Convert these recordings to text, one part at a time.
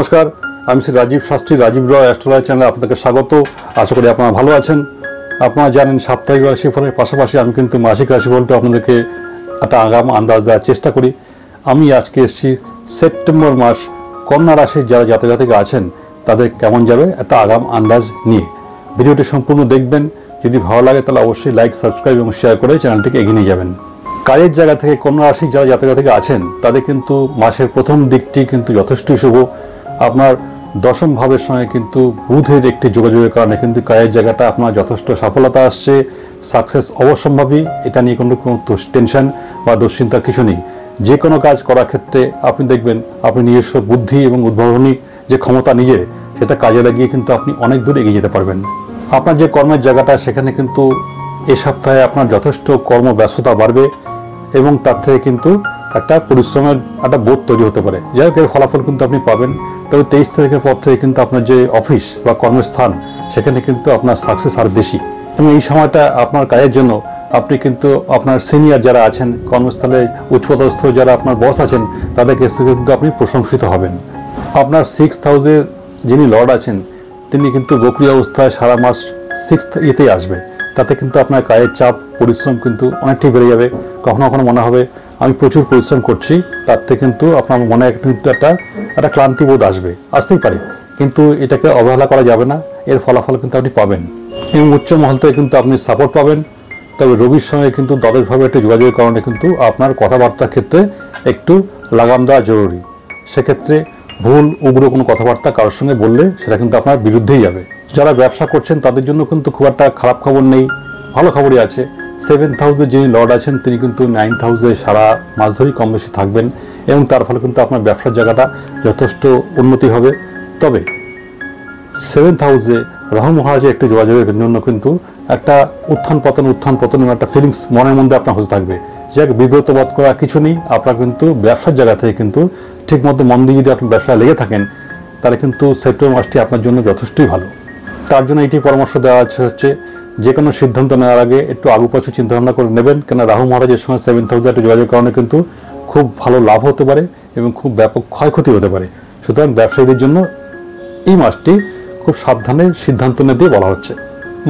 নমস্কার, আমি শ্রী রাজীব শাস্ত্রী, রাজীব রয় অ্যাস্ট্রোলজি চ্যানেলে আপনাদেরকে স্বাগত। আশা করি আপনারা ভালো আছেন। আপনারা জানেন সাপ্তাহিক রাশিফলের পাশাপাশি আমি কিন্তু মাসিক রাশিফলটা আপনাদেরকে একটা আগাম আন্দাজ দেওয়ার চেষ্টা করি। আমি আজকে এসেছি সেপ্টেম্বর মাস কন্যা রাশির যারা জাতক আছেন তাদের কেমন যাবে একটা আগাম আন্দাজ নিয়ে। ভিডিওটি সম্পূর্ণ দেখবেন। যদি ভালো লাগে তাহলে অবশ্যই লাইক, সাবস্ক্রাইব এবং শেয়ার করে চ্যানেলটিকে এগিয়ে নিয়ে যাবেন। কাজের জায়গা থেকে কন্যা রাশির যারা জাতক আছেন তাদের কিন্তু মাসের প্রথম দিকটি কিন্তু যথেষ্টই শুভ। আপনার দশম ভাবের সঙ্গে কিন্তু বুধের একটি যোগাযোগের কারণে কিন্তু কাজের জায়গাটা আপনার যথেষ্ট সফলতা আসছে, সাকসেস অবশ্যম্ভাবী। এটা নিয়ে কোনো টেনশন বা দুশ্চিন্তার কিছু নেই। যে কোনো কাজ করার ক্ষেত্রে আপনি দেখবেন আপনি নিজস্ব বুদ্ধি এবং উদ্ভাবনী যে ক্ষমতা নিজের, সেটা কাজে লাগিয়ে কিন্তু আপনি অনেক দূর এগিয়ে যেতে পারবেন। আপনার যে কর্মের জায়গাটা সেখানে কিন্তু এই সপ্তাহে আপনার যথেষ্ট কর্মব্যস্ততা বাড়বে এবং তার থেকে কিন্তু একটা পরিশ্রমের একটা বোধ তৈরি হতে পারে। যাই হোক, এর ফলাফল কিন্তু আপনি পাবেন। তবে 23 তারিখের পর থেকে কিন্তু আপনার যে অফিস বা কর্মস্থান সেখানে কিন্তু আপনার সাকসেস আর বেশি। এবং এই সময়টা আপনার কাজের জন্য আপনি কিন্তু আপনার সিনিয়র যারা আছেন কর্মস্থলে, উচ্চপদস্থ যারা আপনার বস আছেন তাদের কাছে কিন্তু আপনি প্রশংসিত হবেন। আপনার 6th হাউসের যিনি লর্ড আছেন তিনি কিন্তু বকরি অবস্থায় সারা মাস 6th ইয়েতেই আসবে। তাতে কিন্তু আপনার কাজের চাপ, পরিশ্রম কিন্তু অনেকটাই বেড়ে যাবে। কখনো কখনো মনে হবে আমি প্রচুর পরিশ্রম করছি, তার থেকে কিন্তু আপনার মনে কিন্তু একটা ক্লান্তিবোধ আসতেই পারে, কিন্তু এটাকে অবহেলা করা যাবে না। এর ফলাফল কিন্তু আপনি পাবেন এবং উচ্চ মহল থেকে কিন্তু আপনি সাপোর্ট পাবেন। তবে রবির সঙ্গে কিন্তু দ্বাদশভাবে একটি যোগাযোগের কারণে কিন্তু আপনার কথাবার্তার ক্ষেত্রে একটু লাগাম দেওয়া জরুরি। সেক্ষেত্রে ভুল উগ্র কোনো কথাবার্তা কারোর সঙ্গে বললে সেটা কিন্তু আপনার বিরুদ্ধেই যাবে। যারা ব্যবসা করছেন তাদের জন্য কিন্তু খুব একটা খারাপ খবর নেই, ভালো খবরই আছে। 7th হাউসে যিনি লর্ড আছেন তিনি কিন্তু 9th হাউসে সারা মাস ধরেই কম বেশি থাকবেন এবং তার ফলে কিন্তু আপনার ব্যবসার জায়গাটা যথেষ্ট উন্নতি হবে। তবে 7th হাউসে রাহু মহারাজের একটি যোগাযোগের জন্য কিন্তু একটা উত্থান পতন একটা ফিলিংস মনের মধ্যে আপনার হতে থাকবে। যাক, বিব্রত বোধ করা কিছু নেই। আপনার কিন্তু ব্যবসার জায়গা থেকে কিন্তু ঠিক মতো মন দিয়ে যদি আপনি ব্যবসায় লেগে থাকেন তাহলে কিন্তু সেপ্টেম্বর মাসটি আপনার জন্য যথেষ্টই ভালো। তার জন্য এটি পরামর্শ দেওয়া হচ্ছে যে কোনো সিদ্ধান্ত নেওয়ার আগে একটু আগু পাছু চিন্তাভাবনা করে নেবেন, কেন রাহু মহারাজের সঙ্গে 7th হাউসে একটা যোগাযোগের কারণে কিন্তু খুব ভালো লাভ হতে পারে এবং খুব ব্যাপক ক্ষয়ক্ষতি হতে পারে। সুতরাং ব্যবসায়ীদের জন্য এই মাসটি খুব সাবধানে সিদ্ধান্ত নিতে বলা হচ্ছে।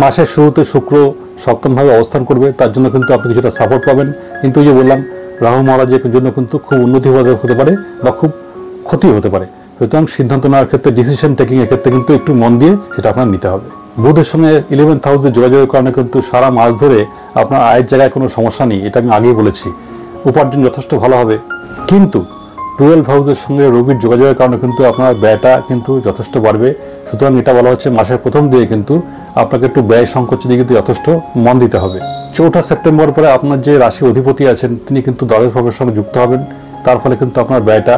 মাসের শুরুতে শুক্র সপ্তমভাবে অবস্থান করবে, তার জন্য কিন্তু আপনি কিছুটা সাপোর্ট পাবেন। কিন্তু এই যে বললাম, রাহু মহারাজের জন্য কিন্তু খুব উন্নতি হতে পারে বা খুব ক্ষতি হতে পারে। সুতরাং সিদ্ধান্ত নেওয়ার ক্ষেত্রে, ডিসিশন টেকিং এর ক্ষেত্রে কিন্তু একটু মন দিয়ে সেটা আপনার নিতে হবে। বুধের সঙ্গে 11th হাউসে যোগাযোগের কারণে কিন্তু সারা মাস ধরে আপনার আয়ের জায়গায় কোনো সমস্যা নেই, এটা আমি আগেই বলেছি। উপার্জন যথেষ্ট ভালো হবে। কিন্তু 12th হাউসের সঙ্গে রবির যোগাযোগের কারণে কিন্তু আপনার ব্যয়টা কিন্তু যথেষ্ট বাড়বে। সুতরাং এটা বলা হচ্ছে মাসের প্রথম দিকে কিন্তু আপনাকে একটু ব্যয় সংকোচের দিকে কিন্তু যথেষ্ট মন দিতে হবে। 4 সেপ্টেম্বর পরে আপনার যে রাশি অধিপতি আছেন তিনি কিন্তু দ্বাদশ ভাবের সঙ্গে যুক্ত হবেন। তার ফলে কিন্তু আপনার ব্যয়টা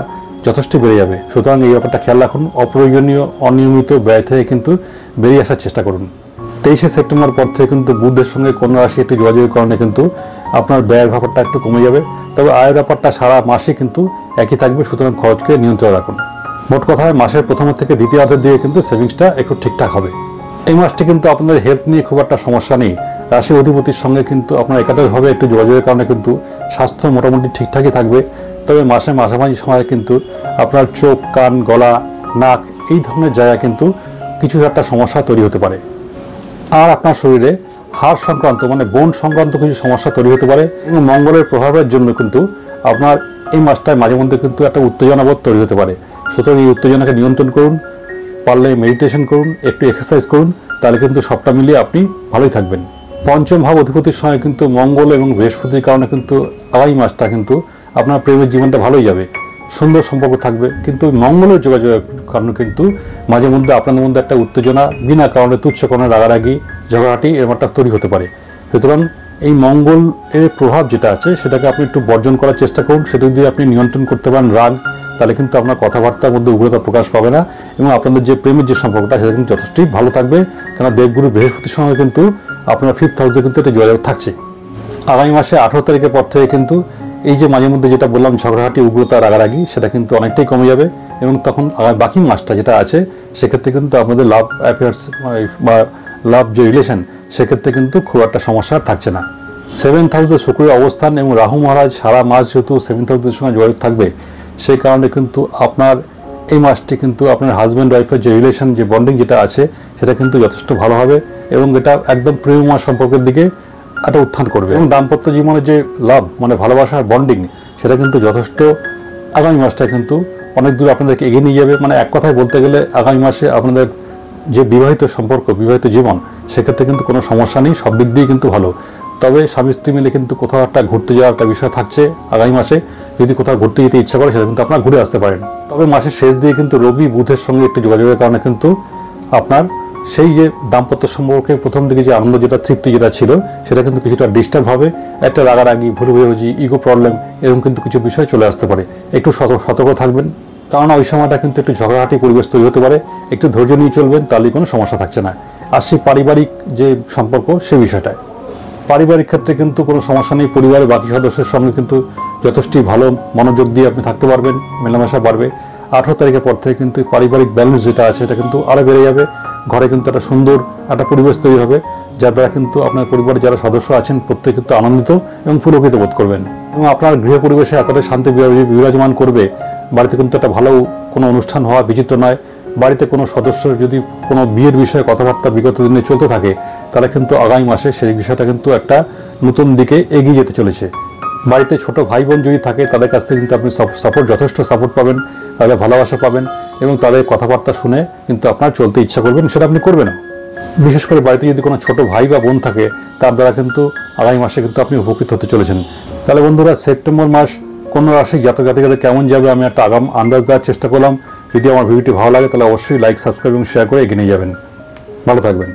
যথেষ্ট বেড়ে যাবে। সুতরাং এই ব্যাপারটা খেয়াল রাখুন। অপ্রয়োজনীয় অনিয়মিত ব্যয় থেকে কিন্তু বেরিয়ে আসার চেষ্টা করুন। 23 সেপ্টেম্বর পর থেকে কিন্তু বুধের সঙ্গে কন্যা রাশি একটি যোগাযোগের কারণে কিন্তু আপনার ব্যয়ের ব্যাপারটা একটু কমে যাবে। তবে আয়ের ব্যাপারটা সারা মাসে কিন্তু একই থাকবে। সুতরাং খরচকে নিয়ন্ত্রণ রাখুন। মোট কথায় মাসের প্রথম থেকে দ্বিতীয়ার্ধের দিকে কিন্তু সেভিংসটা একটু ঠিকঠাক হবে। এই মাসটি কিন্তু আপনাদের হেলথ নিয়ে খুব একটা সমস্যা নেই। রাশি অধিপতির সঙ্গে কিন্তু আপনার একাদশভাবে একটু যোগাযোগের কারণে কিন্তু স্বাস্থ্য মোটামুটি ঠিকঠাকই থাকবে। তবে মাঝামাঝি সময়ে কিন্তু আপনার চোখ, কান, গলা, নাক এই ধরনের জায়গা কিন্তু কিছু একটা সমস্যা তৈরি হতে পারে। আর আপনার শরীরে হাড় সংক্রান্ত বোন সংক্রান্ত কিছু সমস্যা তৈরি হতে পারে এবং মঙ্গলের প্রভাবের জন্য কিন্তু আপনার এই মাসটায় মাঝে মধ্যে কিন্তু একটা উত্তেজনাবোধ তৈরি হতে পারে। সুতরাং এই উত্তেজনাকে নিয়ন্ত্রণ করুন, পারলে মেডিটেশন করুন, একটু এক্সারসাইজ করুন, তাহলে কিন্তু সবটা মিলিয়ে আপনি ভালোই থাকবেন। পঞ্চম ভাব অধিপতির সঙ্গে কিন্তু মঙ্গল এবং বৃহস্পতির কারণে কিন্তু আগামী মাসটা কিন্তু আপনার প্রেমের জীবনটা ভালোই যাবে, সুন্দর সম্পর্ক থাকবে। কিন্তু মঙ্গলের যোগাযোগের কারণে কিন্তু মাঝে মধ্যে আপনাদের মধ্যে একটা উত্তেজনা, বিনা কারণে তুচ্ছ কারণে রাগারাগি, ঝগড়াটি এরকমটা তৈরি হতে পারে। সুতরাং এই মঙ্গল এর প্রভাব যেটা আছে সেটাকে আপনি একটু বর্জন করার চেষ্টা করুন। সেটা যদি আপনি নিয়ন্ত্রণ করতে পারেন রাগ, তাহলে কিন্তু আপনার কথাবার্তার মধ্যে উগ্রতা প্রকাশ পাবে না এবং আপনাদের যে প্রেমের যে সম্পর্কটা সেটা কিন্তু যথেষ্টই ভালো থাকবে। কেন দেবগুরু বৃহস্পতির সঙ্গে কিন্তু আপনার 5th হাউসে কিন্তু একটা যোগাযোগ থাকছে। আগামী মাসে 18 তারিখের পর থেকে কিন্তু এই যে মাঝে মধ্যে যেটা বললাম ঝগড়াহাটি, উগ্রতা, রাগারাগি, সেটা কিন্তু অনেকটাই কমে যাবে এবং তখন বাকি মাসটা যেটা আছে সেক্ষেত্রে কিন্তু আপনাদের লাভ অ্যাফেয়ার্স বা লাভ যে রিলেশন সেক্ষেত্রে কিন্তু খুব একটা সমস্যা থাকছে না। 7th হাউসে শুক্রের অবস্থান এবং রাহু মহারাজ সারা মাস যেহেতু 7th হাউসের সঙ্গে যোগাযোগ থাকবে, সেই কারণে কিন্তু আপনার এই মাসটি কিন্তু আপনার হাজব্যান্ড ওয়াইফের যে রিলেশন, যে বন্ডিং যেটা আছে, সেটা কিন্তু যথেষ্ট ভালো হবে এবং এটা একদম প্রেমময় সম্পর্কের দিকে একটা উত্থান করবে। এবং দাম্পত্য জীবনে যে লাভ মানে ভালোবাসার বন্ডিং, সেটা কিন্তু যথেষ্ট আগামী মাসটা কিন্তু অনেক দূর আপনাদেরকে এগিয়ে নিয়ে যাবে। মানে এক কথায় বলতে গেলে আগামী মাসে আপনাদের যে বিবাহিত সম্পর্ক, বিবাহিত জীবন, সেক্ষেত্রে কিন্তু কোনো সমস্যা নেই, সব দিক দিয়ে কিন্তু ভালো। তবে স্বামী স্ত্রী মিলে কিন্তু কোথাও একটা ঘুরতে যাওয়ার একটা বিষয় থাকছে আগামী মাসে। যদি কোথাও ঘুরতে যেতে ইচ্ছা করে সেটা কিন্তু আপনারা ঘুরে আসতে পারেন। তবে মাসের শেষ দিয়ে কিন্তু রবি বুধের সঙ্গে একটু যোগাযোগের কারণে কিন্তু আপনার সেই যে দাম্পত্য সম্পর্কে প্রথম দিকে যে আনন্দ, যেটা তৃপ্তি যেটা ছিল, সেটা কিন্তু কিছুটা ডিস্টার্ব হবে। একটা রাগারাগি, ভুল বোঝাবুঝি, ইগো প্রবলেম, এরকম কিন্তু কিছু বিষয় চলে আসতে পারে। একটু সতর্ক থাকবেন, কারণ ওই সময়টা কিন্তু একটু ঝগড়াঝাটি পরিবেশ তৈরি হতে পারে। একটু ধৈর্য নিয়ে চলবেন, তাহলে কোনো সমস্যা থাকছে না। আসছি পারিবারিক যে সম্পর্ক, সে বিষয়টায়। পারিবারিক ক্ষেত্রে কিন্তু কোনো সমস্যা নেই। পরিবারের বাকি সদস্যের সঙ্গে কিন্তু যথেষ্টই ভালো মনোযোগ দিয়ে আপনি থাকতে পারবেন, মেলামেশা বাড়বে। 18 তারিখের পর থেকে কিন্তু পারিবারিক ব্যালেন্স যেটা আছে, এটা কিন্তু আরও বেড়ে যাবে। ঘরে কিন্তু একটা সুন্দর একটা পরিবেশ তৈরি হবে, যার দ্বারা কিন্তু আপনার পরিবারের যারা সদস্য আছেন প্রত্যেকে কিন্তু আনন্দিত এবং পুলকিত বোধ করবেন। এবং আপনার গৃহ পরিবেশে এতটা শান্তি বিরাজমান করবে, বাড়িতে কিন্তু একটা ভালো কোনো অনুষ্ঠান হওয়া বিচিত্র নয়। বাড়িতে কোনো সদস্য যদি কোনো বিয়ের বিষয়ে কথাবার্তা বিগত দিনে চলতে থাকে, তাহলে কিন্তু আগামী মাসে সেই বিষয়টা কিন্তু একটা নতুন দিকে এগিয়ে যেতে চলেছে। বাড়িতে ছোট ভাই বোন যদি থাকে, তাদের কাছ থেকে কিন্তু আপনি যথেষ্ট সাপোর্ট পাবেন, তাদের ভালোবাসা পাবেন এবং তাদের কথাবার্তা শুনে কিন্তু আপনার চলতে ইচ্ছা করবেন, সেটা আপনি করবেন। বিশেষ করে বাড়িতে যদি কোনো ছোট ভাই বা বোন থাকে, তার দ্বারা কিন্তু আগামী মাসে কিন্তু আপনি উপকৃত হতে চলেছেন। তাহলে বন্ধুরা, সেপ্টেম্বর মাস কোন রাশি জাতক জাতিকাদের কেমন যাবে, আমি একটা আগাম আন্দাজ দেওয়ার চেষ্টা করলাম। যদি আমার ভিডিওটি ভালো লাগে, তাহলে অবশ্যই লাইক, সাবস্ক্রাইব এবং শেয়ার করে এগিয়ে নিয়ে যাবেন। ভালো থাকবেন।